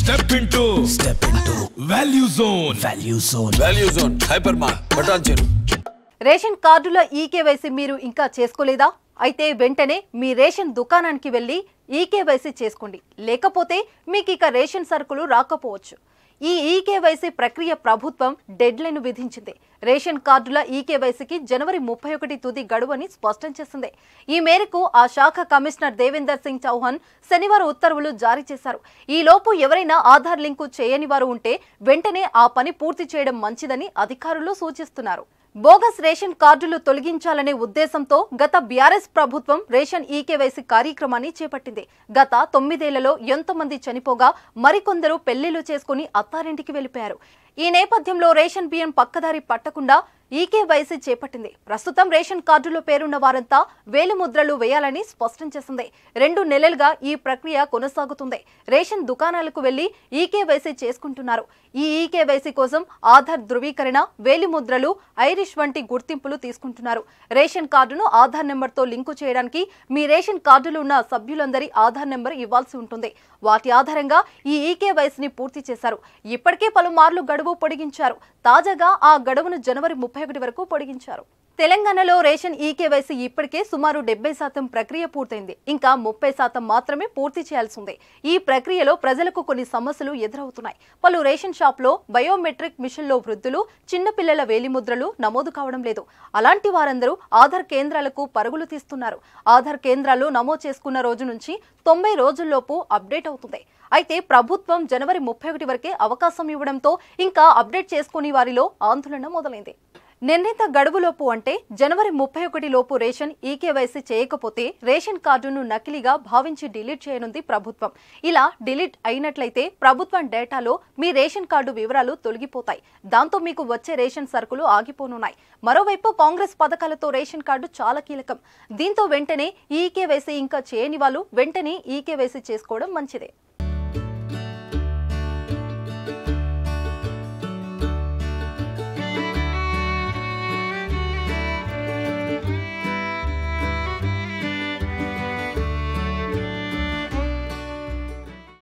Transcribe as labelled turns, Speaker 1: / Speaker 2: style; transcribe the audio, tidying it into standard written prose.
Speaker 1: Step into Value Zone. Value Zone. Hypermart. Bhatancheru.
Speaker 2: Ration కార్డుల eKYC మీరు ఇంకా చేసుకోలేదా? అయితే వెంటనే మీ రేషన్ దుకాణానికి వెళ్లి ఈకేవైసీ చేసుకోండి. లేకపోతే మీకు ఇక రేషన్ సరుకులు రాకపోవచ్చు. ఈ ఈకేవైసీ ప్రక్రియ ప్రభుత్వం డెడ్లైన్ విధించింది. రేషన్ కార్డుల ఈకేవైసీకి జనవరి 31 తుది గడువని స్పష్టం చేసింది. ఈ మేరకు ఆ శాఖ కమిషనర్ దేవేందర్ సింగ్ చౌహాన్ శనివారం ఉత్తర్వులు జారీ చేశారు. ఈ లోపు ఎవరైనా ఆధార్ లింకు చేయని వారు ఉంటే వెంటనే ఆ పని పూర్తి చేయడం మంచిదని అధికారులు సూచిస్తున్నారు. బోగస్ రేషన్ కార్డులు తొలగించాలనే ఉద్దేశంతో గత బీఆర్ఎస్ ప్రభుత్వం రేషన్ ఈకేవైసీ కార్యక్రమాన్ని చేపట్టింది. గత 9 ఏళ్లలో ఎంతోమంది చనిపోగా మరికొందరు పెళ్లిళ్లు చేసుకుని అత్తారింటికి వెళ్లిపోయారు. ఈ నేపథ్యంలో రేషన్ బియ్యం పక్కదారి పట్టకుండా ఈకేవైసీ చేపట్టింది. ప్రస్తుతం రేషన్ కార్డులో పేరున్న వారంతా వేలిముద్రలు వేయాలని స్పష్టం చేసింది. 2 నెలలుగా ఈ ప్రక్రియ కొనసాగుతుంది. రేషన్ దుకాణాలకు వెళ్లి ఈకేవైసీ చేసుకుంటున్నారు. ఈ ఈకేవైసీ కోసం ఆధార్ ధృవీకరణ, వేలిముద్రలు, ఐరిష్ వంటి గుర్తింపులు తీసుకుంటున్నారు. రేషన్ కార్డును ఆధార్ నెంబర్తో లింకు చేయడానికి మీ రేషన్ కార్డులు ఉన్న సభ్యులందరి ఆధార్ నెంబర్ ఇవ్వాల్సి ఉంటుంది. వాటి ఆధారంగా ఈ ఈకేవైసీని పూర్తి చేశారు. ఇప్పటికే పలుమార్లు గడువు పొడిగించారు. తాజాగా ఆ గడువును జనవరి 31 వరకు పొడిగించారు. తెలంగాణలో రేషన్ ఈకేవైసీ ఇప్పటికే సుమారు 70% ప్రక్రియ పూర్తయింది. ఇంకా 30% మాత్రమే పూర్తి చేయాల్సి ఉంది. ఈ ప్రక్రియలో ప్రజలకు కొన్ని సమస్యలు ఎదురవుతున్నాయి. పలు రేషన్ షాప్లో బయోమెట్రిక్ మిషన్లో వృద్ధులు, చిన్నపిల్లల వేలిముద్రలు నమోదు కావడం లేదు. అలాంటి వారందరూ ఆధార్ కేంద్రాలకు పరుగులు తీస్తున్నారు. ఆధార్ కేంద్రాలు నమోదు చేసుకున్న రోజు నుంచి 90 రోజుల్లోపు అప్డేట్ అవుతుంది. అయితే ప్రభుత్వం జనవరి 31 వరకే అవకాశం ఇవ్వడంతో ఇంకా అప్డేట్ చేసుకుని వారిలో ఆందోళన మొదలైంది. నిర్ణీత గడువులోపు అంటే జనవరి 31 లోపు రేషన్ ఈకేవైసీ చేయకపోతే రేషన్ కార్డును నకిలీగా భావించి డిలీట్ చేయనుంది ప్రభుత్వం. ఇలా డిలీట్ అయినట్లయితే ప్రభుత్వం డేటాలో మీ రేషన్ కార్డు వివరాలు తొలగిపోతాయి. దాంతో మీకు వచ్చే రేషన్ సరుకులు ఆగిపోనున్నాయి. మరోవైపు కాంగ్రెస్ పథకాలతో రేషన్ కార్డు చాలా కీలకం. దీంతో వెంటనే ఈకేవైసీ ఇంకా చేయని వాళ్ళు వెంటనే ఈకేవైసీ చేసుకోవడం మంచిదే.